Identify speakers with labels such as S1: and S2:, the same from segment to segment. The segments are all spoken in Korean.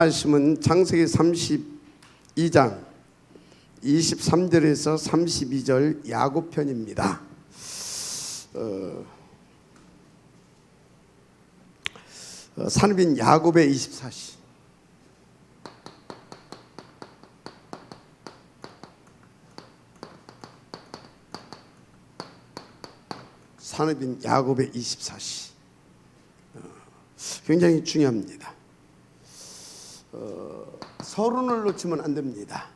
S1: 말씀은 창세기 32장 23절에서 32절 야곱편입니다. 산업인 야곱의 24시. 산업인 야곱의 24시. 굉장히 중요합니다. 서론을 놓치면 안 됩니다.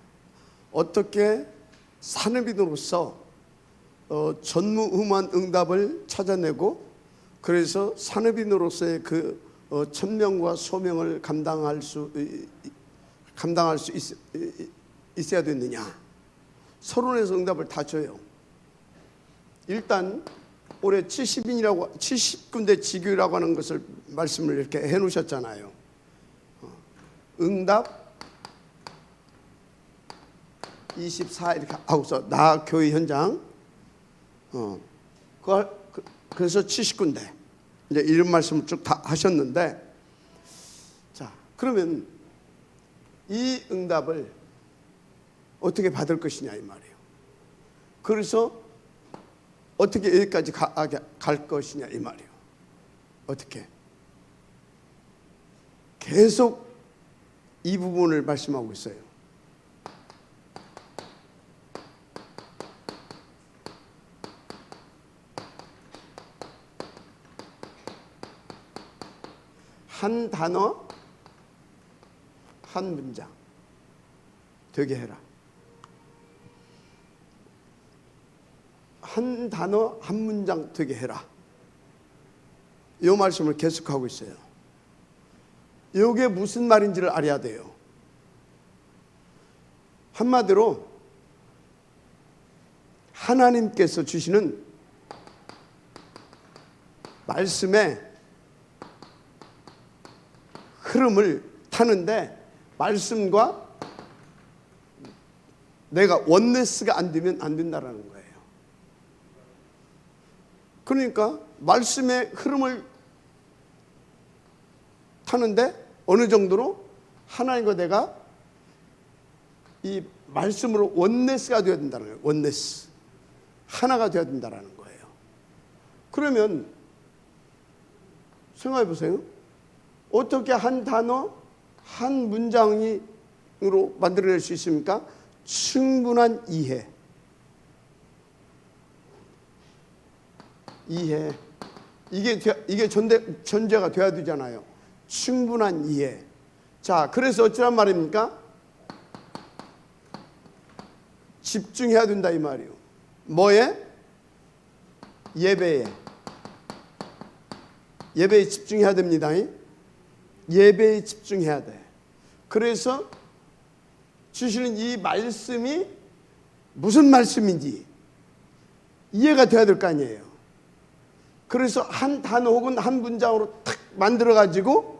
S1: 어떻게 산업인으로서 전무후무한 응답을 찾아내고, 그래서 산업인으로서의 그 천명과 소명을 감당할 수 있어야 되느냐. 서론에서 응답을 다 줘요. 일단 올해 70군데 지교라고 하는 것을 말씀을 이렇게 해놓으셨잖아요. 응답 24 이렇게 하고서 나 교회 현장 그래서 70군데 이제 이런 말씀을 쭉 다 하셨는데, 자 그러면 이 응답을 어떻게 받을 것이냐 이 말이에요. 그래서 어떻게 여기까지 갈 것이냐 이 말이에요. 어떻게 계속 이 부분을 말씀하고 있어요. 한 단어 한 문장 되게 해라. 한 단어 한 문장 되게 해라. 이 말씀을 계속하고 있어요. 이게 무슨 말인지를 알아야 돼요. 한마디로 하나님께서 주시는 말씀의 흐름을 타는데, 말씀과 내가 원네스가 안 되면 안 된다라는 거예요. 그러니까 말씀의 흐름을 타는데 어느 정도로 하나님과 내가 이 말씀으로 원네스가 되어야 된다는 거예요. 원네스. 하나가 되어야 된다는 거예요. 그러면 생각해 보세요. 어떻게 한 단어, 한 문장으로 만들어낼 수 있습니까? 충분한 이해. 이게 전제가 돼야 되잖아요. 충분한 이해. 자, 그래서 어찌란 말입니까? 집중해야 된다 이 말이에요. 뭐에? 예배에. 예배에 집중해야 됩니다. 예배에 집중해야 돼. 그래서 주시는 이 말씀이 무슨 말씀인지 이해가 돼야 될 거 아니에요. 그래서 한 단어 혹은 한 문장으로 탁 만들어가지고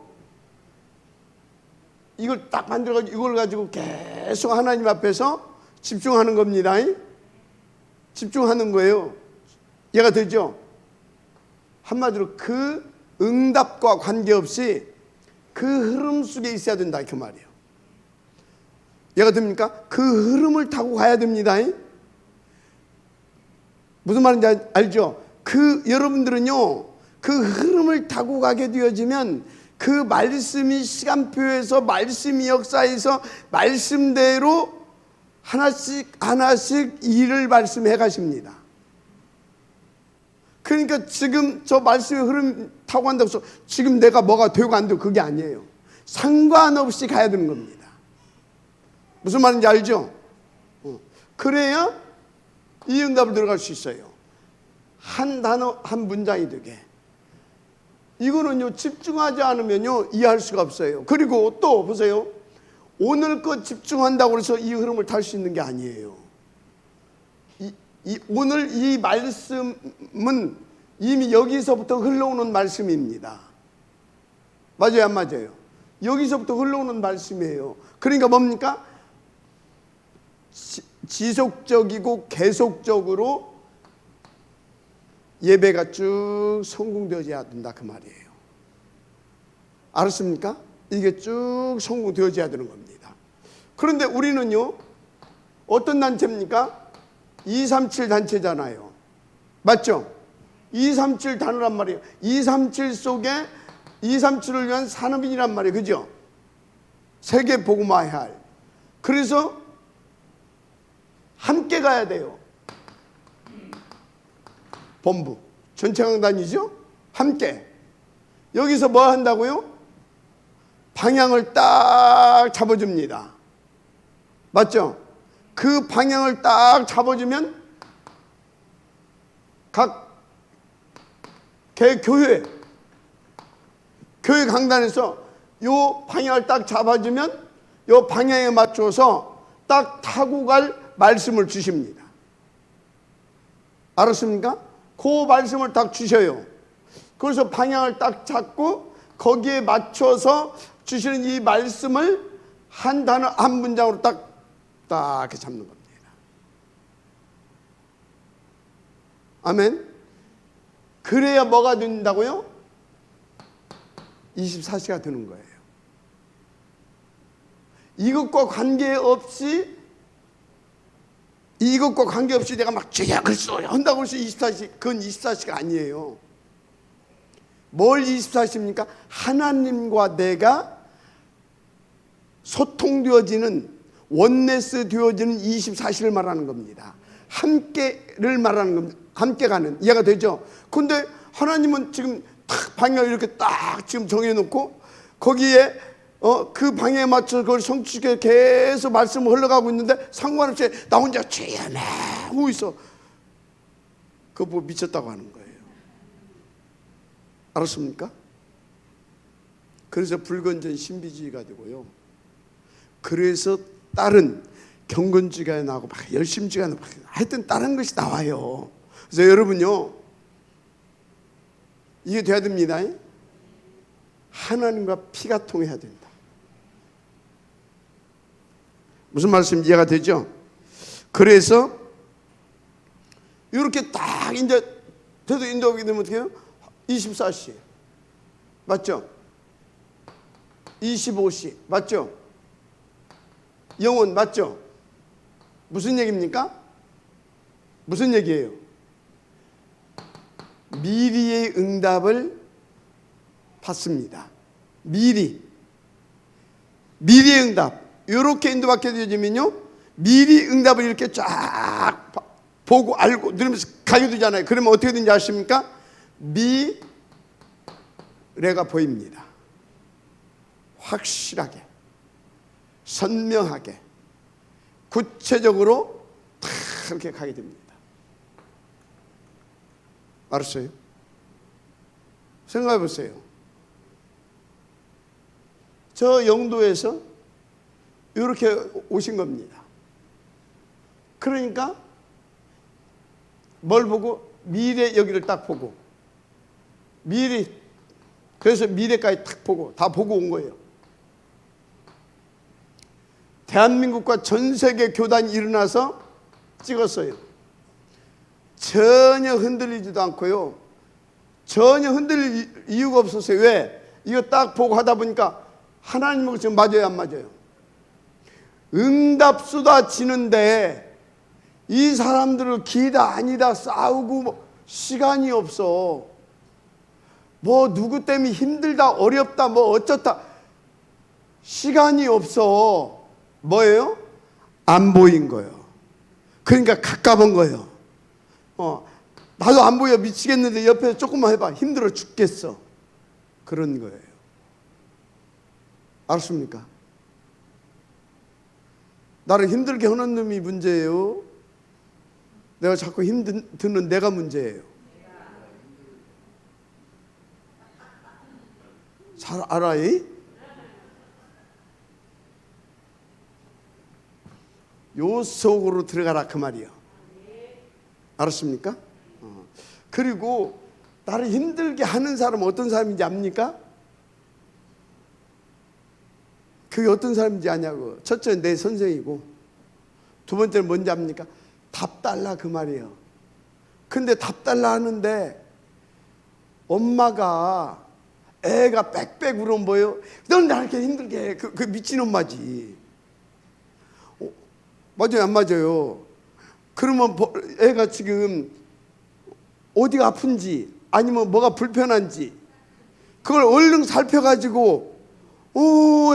S1: 이걸 딱 만들어가지고 이걸 가지고 계속 하나님 앞에서 집중하는 겁니다. 집중하는 거예요. 이해가 되죠? 한마디로 그 응답과 관계없이 그 흐름 속에 있어야 된다 그 말이에요. 이해가 됩니까? 그 흐름을 타고 가야 됩니다. 무슨 말인지 알죠? 여러분들은요, 그 흐름을 타고 가게 되어지면 그 말씀이 시간표에서 말씀이 역사에서 말씀대로 하나씩 일을 말씀해 가십니다. 그러니까 지금 저 말씀의 흐름 타고 간다고 해서 지금 내가 뭐가 되고 안 되고 그게 아니에요. 상관없이 가야 되는 겁니다. 무슨 말인지 알죠? 그래야 이 응답을 들어갈 수 있어요. 한 단어 한 문장이 되게. 이거는요, 집중하지 않으면요 이해할 수가 없어요. 그리고 또 보세요. 오늘 것 집중한다고 해서 이 흐름을 탈 수 있는 게 아니에요. 오늘 이 말씀은 이미 여기서부터 흘러오는 말씀입니다. 맞아요, 안 맞아요? 여기서부터 흘러오는 말씀이에요. 그러니까 뭡니까? 지속적이고 계속적으로 예배가 쭉 성공되어야 된다 그 말이에요. 알았습니까? 이게 쭉 성공되어져야 되는 겁니다. 그런데 우리는요, 어떤 단체입니까? 237 단체잖아요. 맞죠? 237 단어란 말이에요. 237 속에 237을 위한 산업인이란 말이에요. 그죠? 세계 복음화할. 그래서 함께 가야 돼요. 본부. 전체 강단이죠? 함께. 여기서 뭐 한다고요? 방향을 딱 잡아줍니다. 맞죠? 그 방향을 딱 잡아주면 각 교회 강단에서 요 방향을 딱 잡아주면 요 방향에 맞춰서 딱 타고 갈 말씀을 주십니다. 알았습니까? 그 말씀을 딱 주셔요. 그래서 방향을 딱 잡고 거기에 맞춰서 주시는 이 말씀을 한 단어 한 문장으로 딱 이렇게 잡는 겁니다. 아멘. 그래야 뭐가 된다고요? 24시가 되는 거예요. 이것과 관계없이 내가 막 죄악을 써야 한다고 해서 24시, 그건 24시가 아니에요. 뭘 24시입니까? 하나님과 내가 소통되어지는, 원네스 되어지는 24시를 말하는 겁니다. 함께를 말하는 겁니다. 함께 가는. 이해가 되죠? 근데 하나님은 지금 딱 방향을 이렇게 딱 지금 정해놓고 거기에 그 방향에 맞춰서 그걸 성취시켜 계속 말씀을 흘러가고 있는데 상관없이 나 혼자 죄야 하고 있어. 그거 뭐 미쳤다고 하는 거예요. 알았습니까? 그래서 불건전 신비주의가 되고요. 그래서 다른 경건주의가 나오고 막 열심주의가 나오고 하여튼 다른 것이 나와요. 그래서 여러분요, 이게 돼야 됩니다. 하나님과 피가 통해야 된다. 무슨 말씀 이해가 되죠? 그래서 이렇게 딱 이제 저도 인도하게 되면 어떻게 해요? 24시 맞죠? 25시 맞죠? 영혼 맞죠? 무슨 얘기입니까? 무슨 얘기예요? 미리의 응답을 받습니다. 미리의 응답 이렇게 인도받게 되어지면요, 미리 응답을 이렇게 쫙 보고 알고 누르면서 가게 되잖아요. 그러면 어떻게 되는지 아십니까? 미래가 보입니다. 확실하게, 선명하게, 구체적으로 다 이렇게 가게 됩니다. 알았어요? 생각해 보세요. 저 영도에서 이렇게 오신 겁니다. 그러니까 뭘 보고? 미래 여기를 딱 보고 미래, 그래서 미래까지 딱 보고 다 보고 온 거예요. 대한민국과 전 세계 교단이 일어나서 찍었어요. 전혀 흔들리지도 않고요. 전혀 흔들릴 이유가 없었어요. 왜? 이거 딱 보고 하다 보니까 하나님하고 지금 맞아요, 안 맞아요? 응답 쏟아지는데 이 사람들을 기다 아니다 싸우고 뭐 시간이 없어. 뭐 누구 때문에 힘들다 어렵다 뭐 어쩌다 시간이 없어. 뭐예요? 안 보인 거예요. 그러니까 가까운 거예요. 나도 안 보여 미치겠는데 옆에서 조금만 해봐 힘들어 죽겠어. 그런 거예요. 알았습니까? 나를 힘들게 하는 놈이 문제예요? 내가 자꾸 힘드는 내가 문제예요? 잘 알아요? 요 속으로 들어가라 그 말이요. 알았습니까? 그리고 나를 힘들게 하는 사람은 어떤 사람인지 압니까? 그게 어떤 사람인지 아냐고. 첫째 내 선생이고 두 번째는 뭔지 압니까? 답 달라 그 말이에요. 근데 답 달라 하는데 엄마가 애가 빽빽 울으면 뭐예요? 넌 나 이렇게 힘들게 해. 그 미친 엄마지. 맞아요, 안 맞아요? 그러면 애가 지금 어디가 아픈지 아니면 뭐가 불편한지 그걸 얼른 살펴가지고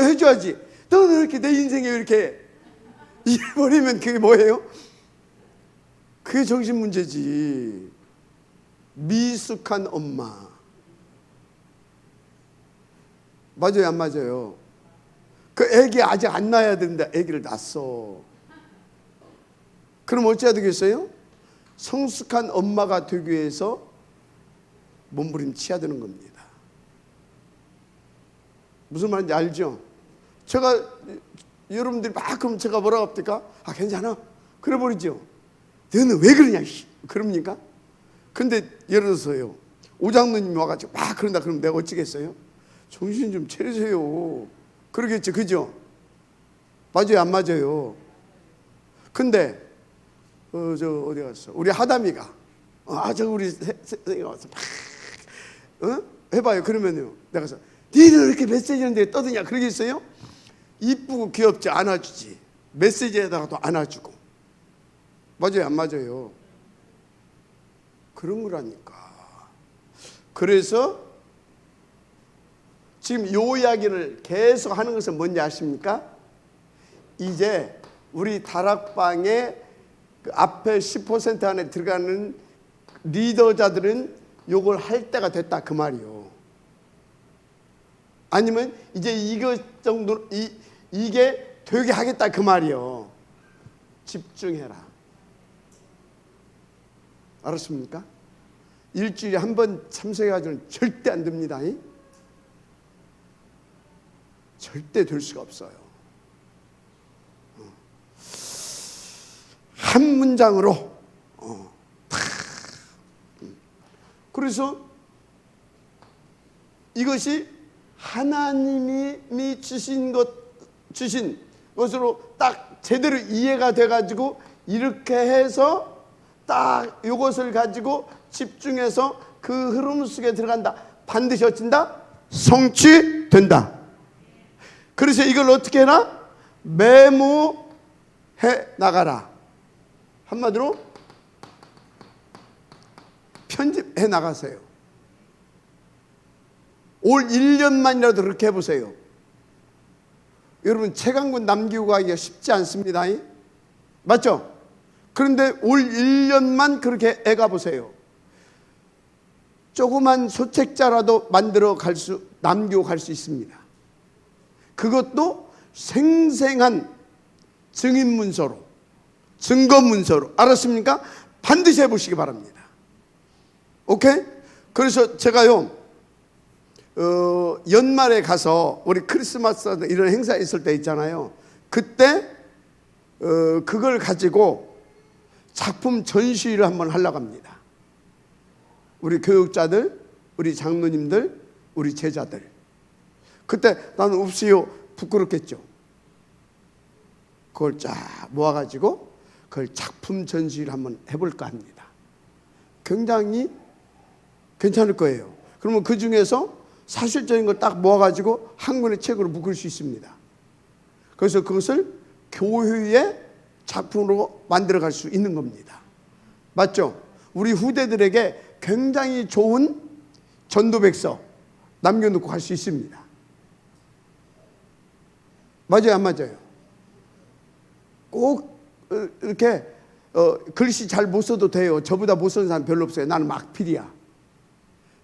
S1: 해줘야지. 너는 이렇게 내 인생에 이렇게 잃어버리면 그게 뭐예요? 그게 정신 문제지. 미숙한 엄마. 맞아요, 안 맞아요? 그 애기 아직 안 낳아야 되는데 애기를 낳았어. 그럼 어찌해야 되겠어요? 성숙한 엄마가 되기 위해서 몸부림쳐야 되는 겁니다. 무슨 말인지 알죠? 제가 여러분들이 막 그럼 제가 뭐라고 합니까? 아 괜찮아. 그래 버리죠. 너는 왜 그러냐? 그럽니까? 근데 예를 들어서요. 오장로님이 와가지고 막 그런다 그러면 내가 어찌겠어요? 정신 좀 차리세요. 그러겠죠. 그죠? 맞아요, 안 맞아요? 근데 어디 갔어? 우리 하담이가 우리 선생님 와서 막 해봐요. 그러면요. 내가 가서 니는 이렇게 메시지하는데 떠드냐? 그러겠어요? 이쁘고 귀엽지 안아주지. 메시지에다가도 안아주고. 맞아요, 안 맞아요? 그런 거라니까. 그래서 지금 요 이야기를 계속 하는 것은 뭔지 아십니까? 이제 우리 다락방에 그 앞에 10% 안에 들어가는 리더자들은 요걸 할 때가 됐다 그 말이요. 아니면 이제 이것 정도 이게 되게 하겠다 그 말이요. 집중해라. 알았습니까? 일주일에 한 번 참석해가지고는 절대 안 됩니다. 절대 될 수가 없어요. 한 문장으로 그래서 이것이 하나님이 주신 것으로 딱 제대로 이해가 돼가지고 이렇게 해서 딱 이것을 가지고 집중해서 그 흐름 속에 들어간다. 반드시 어쩐다? 성취된다. 그래서 이걸 어떻게 해라? 메모해 나가라. 한마디로 편집해 나가세요. 올 1년만이라도 그렇게 해보세요. 여러분 최강군 남기고 가기가 쉽지 않습니다. 맞죠? 그런데 올 1년만 그렇게 해가보세요. 조그만 소책자라도 만들어 남기고 갈 수 있습니다. 그것도 생생한 증인문서로, 증거문서로. 알았습니까? 반드시 해보시기 바랍니다. 오케이? 그래서 제가요 연말에 가서 우리 크리스마스 이런 행사 있을 때 있잖아요. 그때 그걸 가지고 작품 전시를 한번 하려고 합니다. 우리 교육자들, 우리 장로님들, 우리 제자들. 그때 나는 없이요 부끄럽겠죠. 그걸 쫙 모아가지고 그걸 작품 전시를 한번 해볼까 합니다. 굉장히 괜찮을 거예요. 그러면 그 중에서 사실적인 걸 딱 모아가지고 한 권의 책으로 묶을 수 있습니다. 그래서 그것을 교회의 작품으로 만들어갈 수 있는 겁니다. 맞죠? 우리 후대들에게 굉장히 좋은 전도백서 남겨놓고 갈 수 있습니다. 맞아요, 안 맞아요? 꼭 이렇게 글씨 잘 못 써도 돼요. 저보다 못 쓰는 사람 별로 없어요. 나는 막필이야.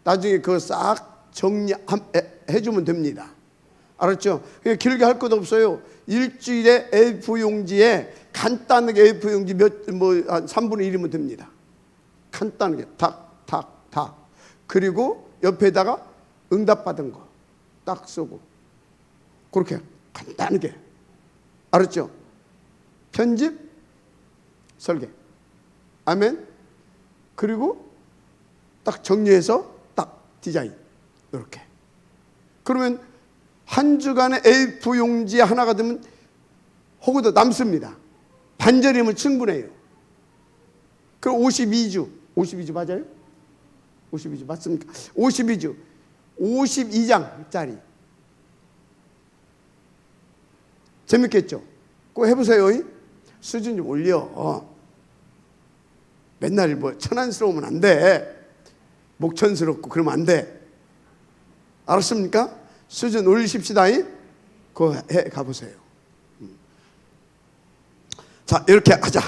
S1: 나중에 그거 싹 정리해주면 됩니다. 알았죠? 길게 할 것도 없어요. 일주일에 A4 용지에 간단하게 A4 용지 한 3분의 1이면 됩니다. 간단하게 탁. 그리고 옆에다가 응답받은 거 딱 쓰고 그렇게 간단하게. 알았죠? 편집, 설계. 아멘. 그리고 딱 정리해서 딱 디자인. 이렇게. 그러면 한 주간에 A4 용지에 하나가 되면 혹여도 남습니다. 반절이면 충분해요. 그럼 52주 맞아요? 52주 맞습니까? 52주 52장짜리. 재밌겠죠? 꼭 해보세요. 수준 좀 올려. 맨날 뭐 천안스러우면 안 돼. 목천스럽고 그러면 안 돼. 알았습니까? 수준 올리십시다. 그거 해 가보세요. 자, 이렇게 하자.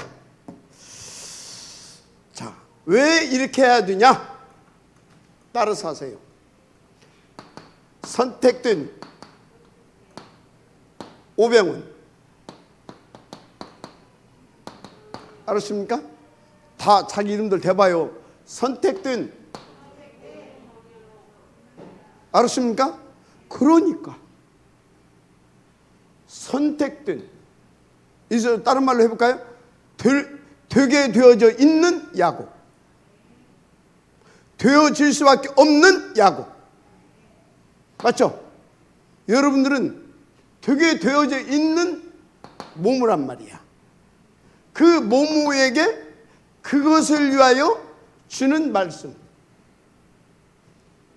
S1: 자, 왜 이렇게 해야 되냐? 따라서 하세요. 선택된 500원. 알았습니까? 다 자기 이름들 대봐요. 선택된. 알았습니까? 그러니까 선택된. 이제 다른 말로 해볼까요? 되게 되어져 있는 야곱, 되어질 수밖에 없는 야곱. 맞죠? 여러분들은 되게 되어져 있는 모모란 말이야. 그 모모에게 그것을 위하여 주는 말씀.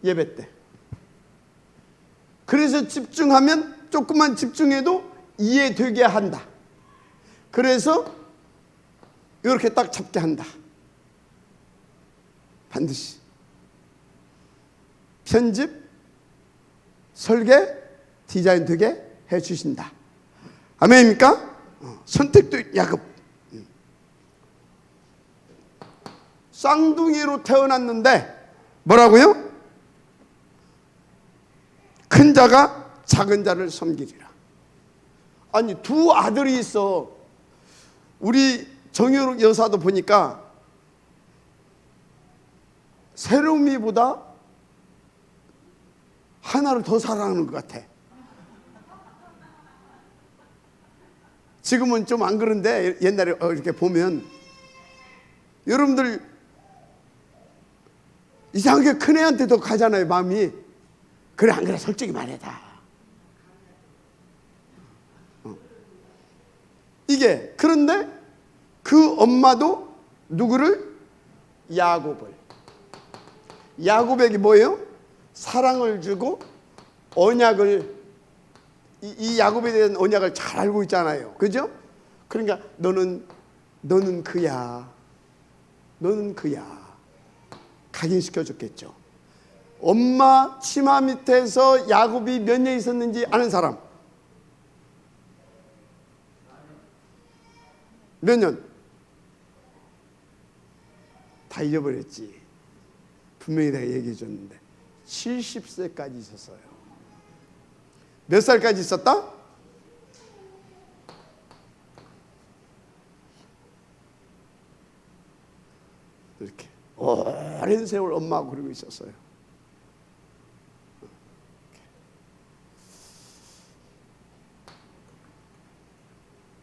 S1: 예배 때. 그래서 집중하면, 조금만 집중해도 이해되게 한다. 그래서 이렇게 딱 잡게 한다. 반드시. 편집, 설계, 디자인 되게 해주신다. 아멘입니까? 선택도 야곱. 쌍둥이로 태어났는데 뭐라고요? 큰 자가 작은 자를 섬기리라. 아니, 두 아들이 있어. 우리 정효록 여사도 보니까 세롬이보다 하나를 더 사랑하는 것 같아. 지금은 좀 안 그런데 옛날에 이렇게 보면 여러분들 이상하게 큰 애한테 더 가잖아요, 마음이. 그래, 안 그래? 솔직히 말해 다. 이게, 그런데 그 엄마도 누구를? 야곱을. 야곱에게 뭐예요? 사랑을 주고 언약을, 이 야곱에 대한 언약을 잘 알고 있잖아요. 그죠? 그러니까 너는 그야. 너는 그야. 각인시켜줬겠죠. 엄마 치마 밑에서 야곱이 몇 년 있었는지 아는 사람? 몇 년? 다 잊어버렸지. 분명히 내가 얘기해 줬는데 70세까지 있었어요. 몇 살까지 있었다? 이렇게 오랜 세월 엄마하고 그러고 있었어요.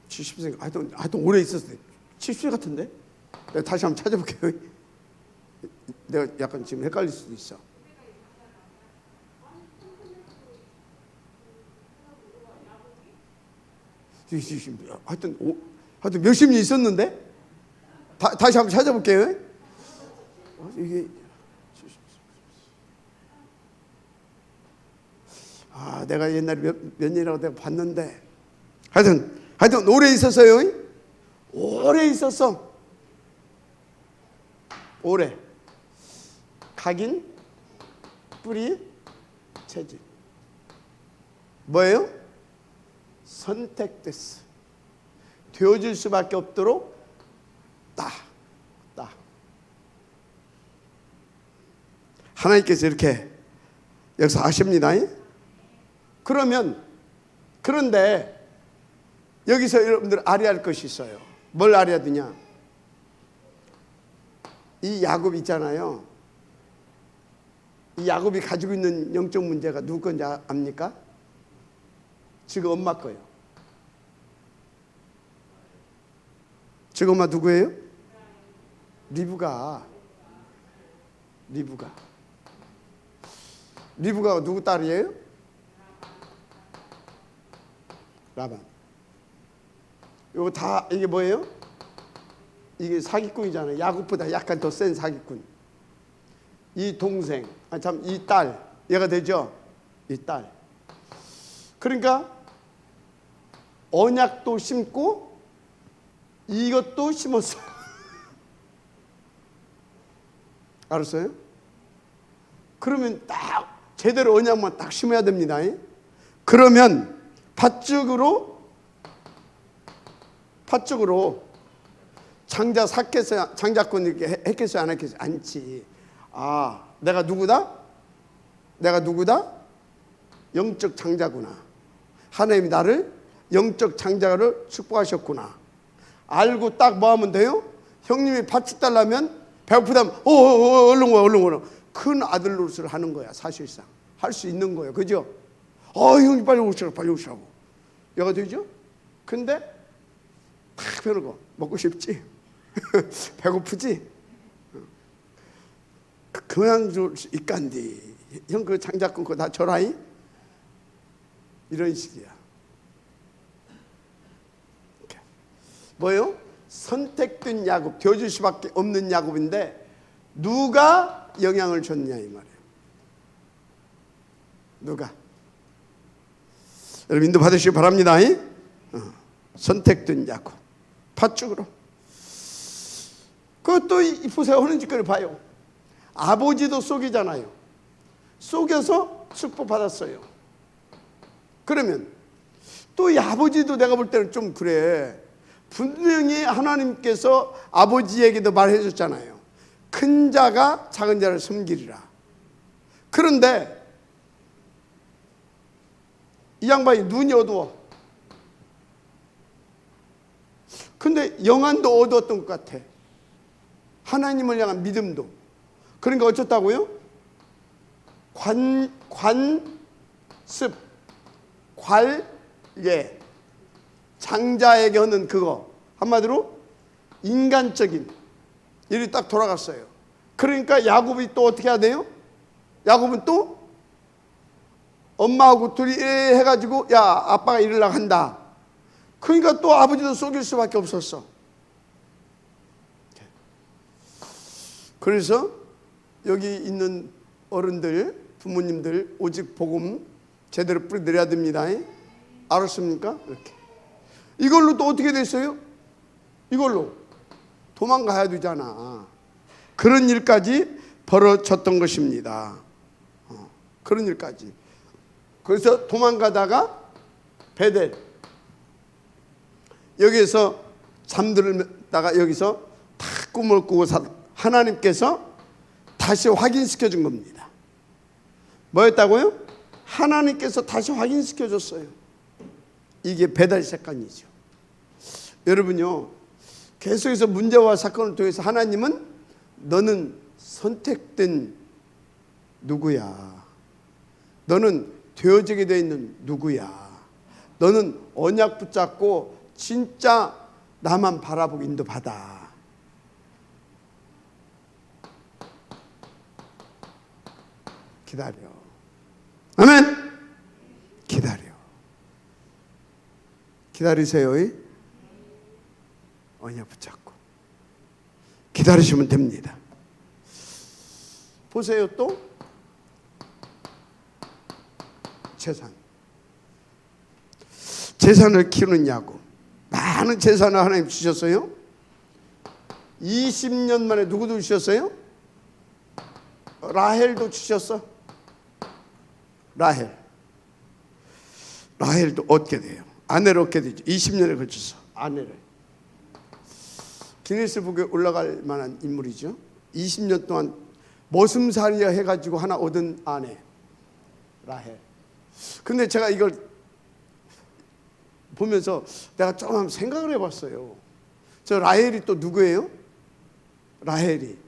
S1: 70세, 하여튼 오래 있었어요. 70세 같은데? 내가 다시 한번 찾아볼게요. 내가 약간 지금 헷갈릴 수도 있어. 하여튼 몇십 년 있었는데? 다시 한번 찾아볼게요. 이게 내가 옛날에 몇 년이라고 내가 봤는데 하여튼 오래 있었어요. 오래 있었어. 오래. 각인, 뿌리, 체질. 뭐예요? 선택됐어. 되어질 수밖에 없도록 딱. 하나님께서 이렇게 역사하십니다. 그런데 여기서 여러분들 알아야 할 것이 있어요. 뭘 알아야 되냐? 이 야곱 있잖아요. 이 야곱이 가지고 있는 영적 문제가 누구 건지 압니까? 지금 엄마 거예요. 지금 엄마 누구예요? 리브가 누구 딸이에요? 라반. 이거 다 이게 뭐예요? 이게 사기꾼이잖아요. 야곱보다 약간 더 센 사기꾼. 이 동생, 이 딸, 얘가 되죠. 이 딸. 그러니까 언약도 심고 이것도 심었어. 알았어요? 그러면 딱 제대로 언약만 딱 심어야 됩니다. 그러면 팥죽으로 장자 샀겠어요? 장자권 이렇게 했겠어요? 안 했겠어요? 않지. 아, 내가 누구다? 영적 장자구나. 하나님이 나를 영적 장자를 축복하셨구나. 알고 딱 뭐 하면 돼요? 형님이 팥죽 달라면 배고프다면 얼른 와. 큰 아들 노릇을 하는 거야. 사실상 할 수 있는 거예요. 그죠? 형님 빨리 오시라고. 얘가 되죠? 근데 탁 펴놓고 먹고 싶지? 배고프지? 그냥 줄 수 있간디. 형 그 장자권 그거 다 줘라이? 이런 식이야. 뭐예요? 선택된 야곱, 되어줄 수밖에 없는 야곱인데 누가 영향을 줬냐 이 말이에요. 누가? 여러분 인도 받으시기 바랍니다. 선택된 야곱, 팥죽으로. 그것도 보세요. 하는 짓거리 봐요. 아버지도 속이잖아요. 속여서 축복 받았어요. 그러면 또 이 아버지도 내가 볼 때는 좀 그래. 분명히 하나님께서 아버지에게도 말해 줬잖아요. 큰 자가 작은 자를 섬기리라. 그런데 이 양반이 눈이 어두워. 근데 영안도 어두웠던 것 같아. 하나님을 향한 믿음도. 그러니까 어쩌다고요? 관습, 관례, 장자에게 하는 그거, 한마디로 인간적인 일이 딱 돌아갔어요. 그러니까 야곱이 또 어떻게 해야 돼요? 야곱은 또 엄마하고 둘이 해가지고 야 아빠가 이러려고 한다. 그러니까 또 아버지도 속일 수밖에 없었어. 그래서 여기 있는 어른들, 부모님들 오직 복음 제대로 뿌려드려야 됩니다. 알았습니까? 이렇게. 이걸로 또 어떻게 됐어요? 이걸로 도망가야 되잖아. 그런 일까지 벌어졌던 것입니다. 그런 일까지. 그래서 도망가다가 베델 여기에서 잠들다가 여기서 다 꿈을 꾸고 하나님께서 다시 확인시켜 준 겁니다. 뭐였다고요? 하나님께서 다시 확인시켜 줬어요. 이게 베델 사건이죠. 여러분요, 계속해서 문제와 사건을 통해서 하나님은 너는 선택된 누구야. 너는 되어지게 되어 있는 누구야. 너는 언약 붙잡고 진짜 나만 바라보고 인도받아. 기다려. 아멘. 기다려. 기다리세요. 언약 붙잡고 기다리시면 됩니다. 보세요. 또 재산을 키우는 야곱. 많은 재산을 하나님 주셨어요. 20년 만에 누구도 주셨어요? 라헬도 주셨어. 라헬도 얻게 돼요. 아내를 얻게 되죠. 20년에 걸쳐서 아내를. 기네스북에 올라갈 만한 인물이죠. 20년 동안 머슴살이야 해가지고 하나 얻은 아내 라헬. 근데 제가 이걸 보면서 내가 조금 생각을 해봤어요. 저 라헬이 또 누구예요? 라헬이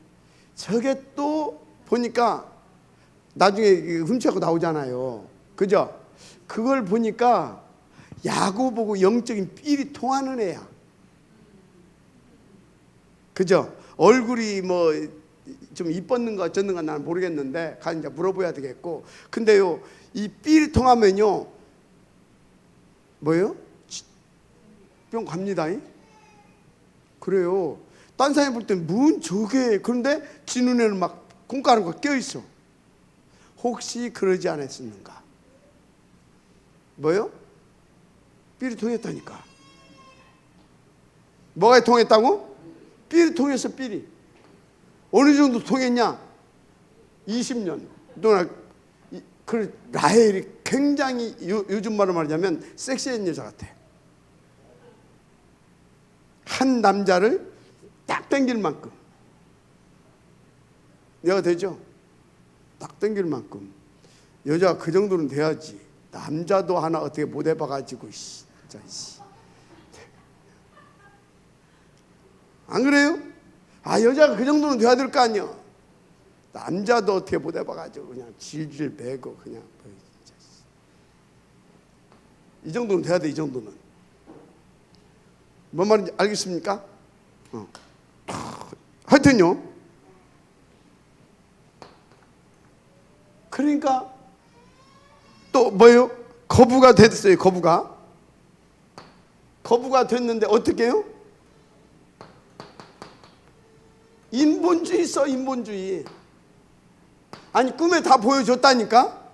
S1: 저게 또 보니까 나중에 훔쳐갖고 나오잖아요. 그죠? 그걸 보니까 야곱하고 영적인 삘이 통하는 애야. 그죠? 얼굴이 뭐 좀 이뻤는가 어쩌는가 나는 모르겠는데 가 이제 물어봐야 되겠고. 근데요, 이 삘이 통하면요, 뭐예요? 뿅 갑니다. 그래요. 딴 사람이 볼 땐 뭔 저게. 그런데 지 눈에는 막 콩가루가 껴있어. 혹시 그러지 않았었는가? 뭐요? 삘이 통했다니까. 뭐가 통했다고? 삘이 통했어. 삘이 어느 정도 통했냐? 20년 동안. 라헬이 굉장히 요즘 말로 말하자면 섹시한 여자 같아. 한 남자를 딱 당길 만큼. 여가 되죠? 딱 당길 만큼. 여자가 그 정도는 돼야지. 남자도 하나 어떻게 못 해봐가지고 진짜. 안 그래요? 여자가 그 정도는 돼야 될 거 아니야. 남자도 어떻게 못 해봐가지고 그냥 질질 매고 그냥 진짜. 이 정도는 돼야 돼. 이 정도는. 뭔 말인지 알겠습니까? 하여튼요. 그러니까 또 뭐예요? 거부가 됐어요. 거부가 됐는데 어떻게 해요? 인본주의 써. 인본주의. 아니 꿈에 다 보여줬다니까.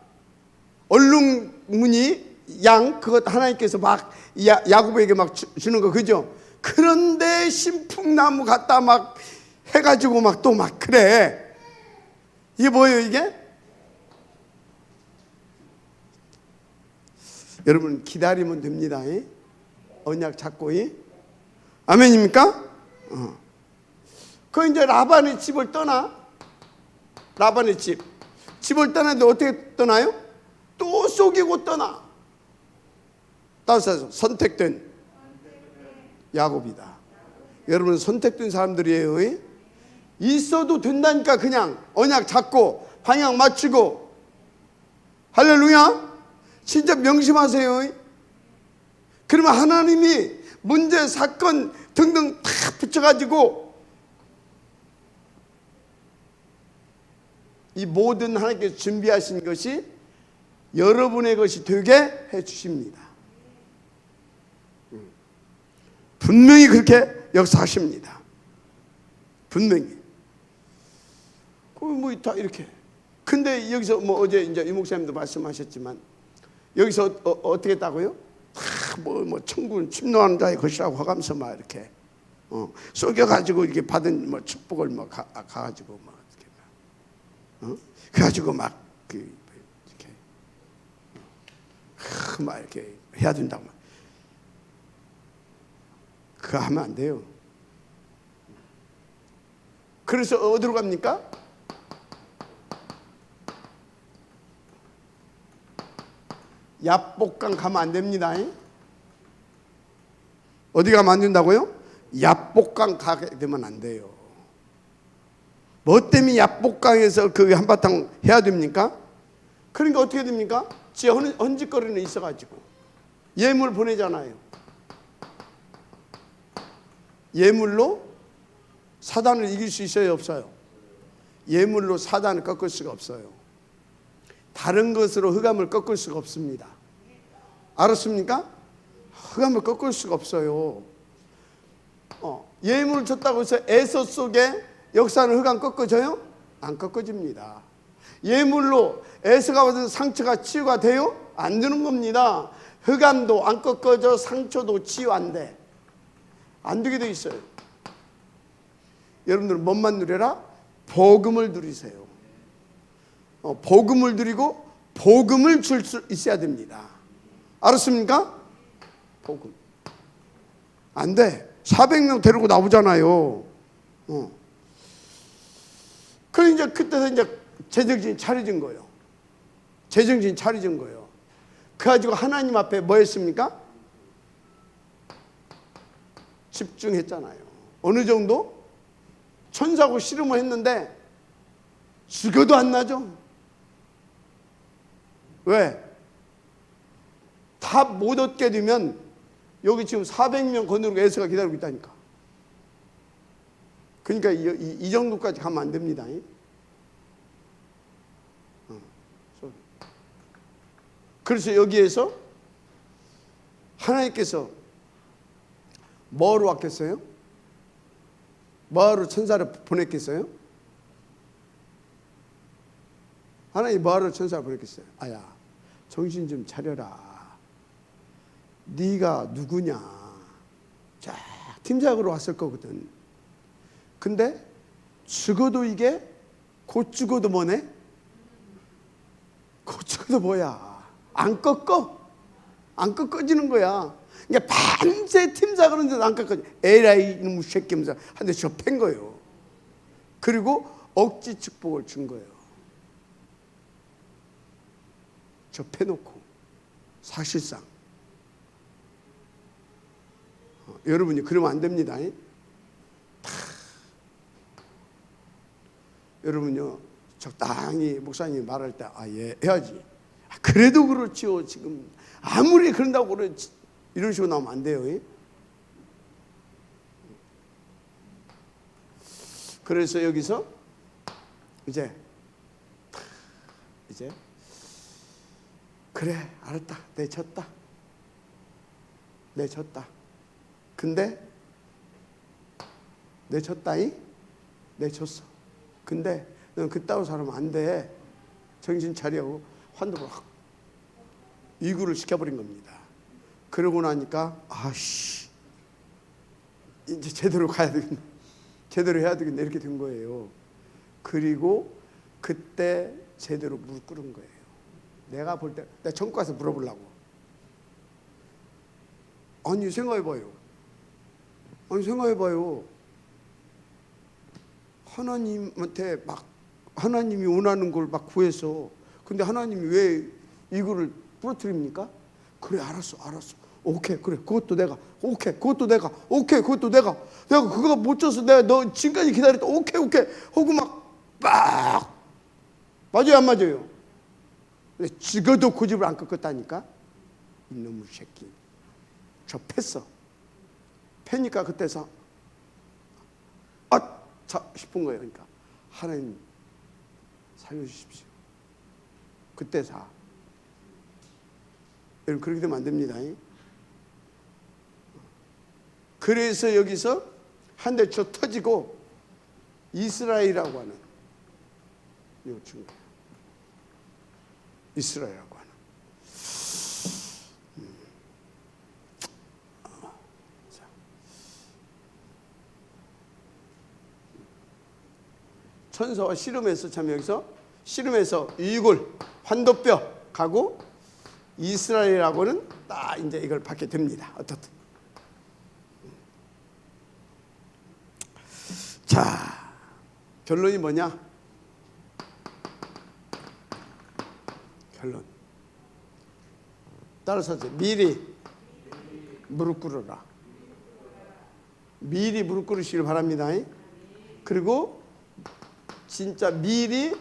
S1: 얼룩무늬 양 그것 하나님께서 막 야곱에게 막 주는 거 그죠? 그런데 신풍나무 갖다 막 해가지고 막 또 막 그래. 이게 뭐예요 이게? 여러분 기다리면 됩니다. 언약 잡고. 아멘입니까? 그 이제 라반의 집을 떠나. 라반의 집을 떠나는데 어떻게 떠나요? 또 속이고 떠나. 따라서 선택된 야곱이다. 여러분 선택된 사람들이에요. 있어도 된다니까. 그냥 언약 잡고 방향 맞추고. 할렐루야. 진짜 명심하세요. 그러면 하나님이 문제 사건 등등 다 붙여가지고 이 모든 하나님께서 준비하신 것이 여러분의 것이 되게 해 주십니다. 분명히 그렇게 역사하십니다. 분명히. 뭐 다 이렇게. 근데 여기서 뭐 어제 이제 유 목사님도 말씀하셨지만 여기서 어떻게 했다고요? 뭐 천국은 침노하는 자의 것이라고 하면서 막 이렇게 속여가지고 이렇게 받은 뭐 축복을 뭐 가가지고 막 그래가지고 막 이렇게 막 이렇게 해야 된다고. 그거 하면 안 돼요. 그래서 어디로 갑니까? 야복강 가면 안 됩니다. 어디 가면 안 된다고요? 야복강 가게 되면 안 돼요. 뭐 때문에 야복강에서 그 한바탕 해야 됩니까? 그러니까 어떻게 됩니까? 지 헌짓거리는 있어가지고 예물 보내잖아요. 예물로 사단을 이길 수 있어요, 없어요? 예물로 사단을 꺾을 수가 없어요. 다른 것으로 흑암을 꺾을 수가 없습니다. 알았습니까? 흑암을 꺾을 수가 없어요. 예물을 줬다고 해서 에서 속에 역사는 흑암 꺾어져요? 안 꺾어집니다. 예물로 에서가 받은 상처가 치유가 돼요? 안 되는 겁니다. 흑암도 안 꺾어져, 상처도 치유 안 돼. 안 되게 돼 있어요. 여러분들은 뭔만 누려라? 복음을 누리세요. 복음을 누리고 복음을 줄 수 있어야 됩니다. 알았습니까? 복음. 안 돼. 400명 데리고 나오잖아요. 그래 이제 그때서 이제 제정신이 차려진 거예요. 제정신이 차려진 거예요. 그래가지고 하나님 앞에 뭐 했습니까? 집중했잖아요. 어느 정도? 천사고 씨름을 했는데 죽여도 안 나죠. 왜? 답 못 얻게 되면 여기 지금 400명 거느리고 에서가 기다리고 있다니까. 그러니까 이 정도까지 가면 안 됩니다. 그래서 여기에서 하나님께서 뭐하러 왔겠어요? 뭐하러 천사를 보냈겠어요? 하나님 뭐하러 천사를 보냈겠어요? 아야, 정신 좀 차려라. 네가 누구냐. 자, 팀장으로 왔을 거거든. 근데 죽어도 이게 곧 죽어도 뭐네? 곧 죽어도 뭐야? 안 꺾어. 안 꺾어지는 거야. 그러니까 밤새 팀사 그러는데도 안 꺾어져. 에라이 이놈의 새끼 하면서 한 대 접힌 거예요. 그리고 억지 축복을 준 거예요. 접해놓고 사실상 여러분이 그러면 안 됩니다. 여러분요 적당히 목사님이 말할 때 예 해야지. 그래도 그렇지요. 지금 아무리 그런다고 그렇지 이런 식으로 나오면 안 돼요. 그래서 여기서 이제 그래 알았다. 내 졌다. 근데 내 졌다이? 내 졌어. 근데 넌 그따위 사람은 안 돼. 정신 차리고 환도를 확 이구를 시켜버린 겁니다. 그러고 나니까 아씨 이제 제대로 가야 되겠네. 제대로 해야 되겠네. 이렇게 된 거예요. 그리고 그때 제대로 무릎 꿇은 거예요. 내가 볼 때 내가 전국 가서 물어보려고. 아니 생각해봐요. 하나님한테 막 하나님이 원하는 걸 막 구해서 근데 하나님이 왜 이거를 부러뜨립니까? 그래 알았어. 오케이 그래 그것도 내가 내가 그거 못 줘서 내가 너 지금까지 기다렸다. 오케이 하고 막 맞아요 안 맞아요? 근데 죽어도 고집을 안 꺾었다니까. 이놈의 새끼 접했어. 패니까 그때서 싶은 거예요. 그러니까 하나님 살려주십시오. 그때 여러분 그렇게 되면 안 됩니다. 그래서 여기서 한 대 쳐 터지고 이스라엘이라고 하는 요 친구 이스라엘이라고 하는 천사와 씨름에서 참 여기서 씨름에서 이굴 환도뼈 가고 이스라엘이라고는 딱 이제 이걸 받게 됩니다. 어떻든 자 결론이 뭐냐? 결론 따라서 미리 무릎 꿇어라. 미리 무릎 꿇으시길 바랍니다. 그리고 진짜 미리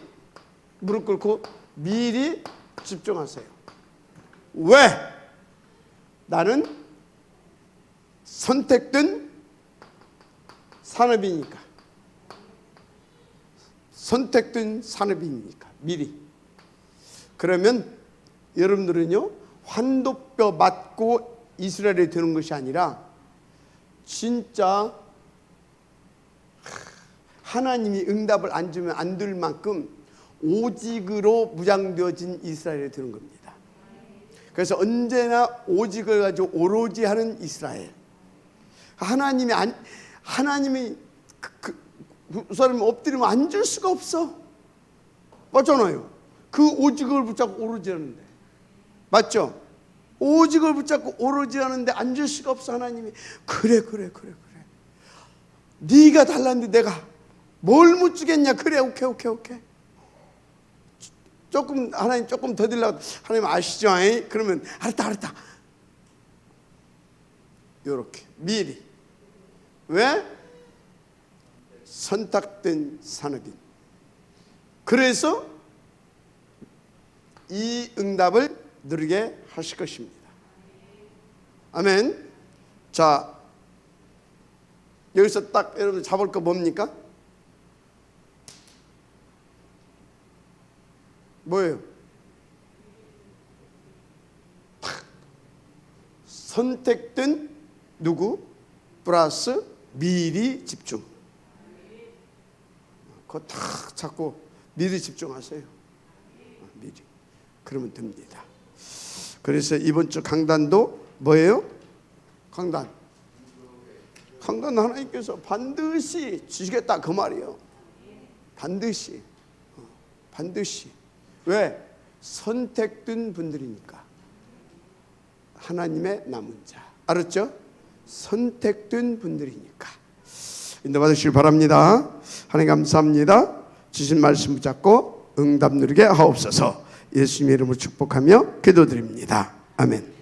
S1: 무릎 꿇고 미리 집중하세요. 왜? 나는 선택된 산업이니까. 미리. 그러면 여러분들은요 환도뼈 맞고 이스라엘에 드는 것이 아니라 진짜 하나님이 응답을 안 주면 안 될 만큼 오직으로 무장되어진 이스라엘에 드는 겁니다. 그래서 언제나 오직을 가지고 오로지 하는 이스라엘. 하나님이 그 사람이 엎드리면 앉을 수가 없어. 맞잖아요. 그 오직을 붙잡고 오로지 하는데. 맞죠? 오직을 붙잡고 오로지 하는데 앉을 수가 없어. 하나님이 그래. 네가 달랐는데 내가 뭘 못 주겠냐. 그래 오케이. 하나님 조금 더 드리려고. 하나님 아시죠? 그러면 알았다. 요렇게 미리. 왜? 선택된 산업인. 그래서 이 응답을 누리게 하실 것입니다. 아멘. 자, 여기서 딱 여러분 잡을 거 뭡니까? 뭐예요? 선택된 누구? 플러스 미리 집중. 그거 딱 잡고 미리 집중하세요. 미리. 그러면 됩니다. 그래서 이번 주 강단도 뭐예요? 강단 하나님께서 반드시 주시겠다 그 말이에요. 반드시. 왜? 선택된 분들이니까. 하나님의 남은 자. 알았죠? 선택된 분들이니까. 인도받으시길 바랍니다. 하나님 감사합니다. 주신 말씀 붙잡고 응답 누리게 하옵소서. 예수님의 이름으로 축복하며 기도드립니다. 아멘.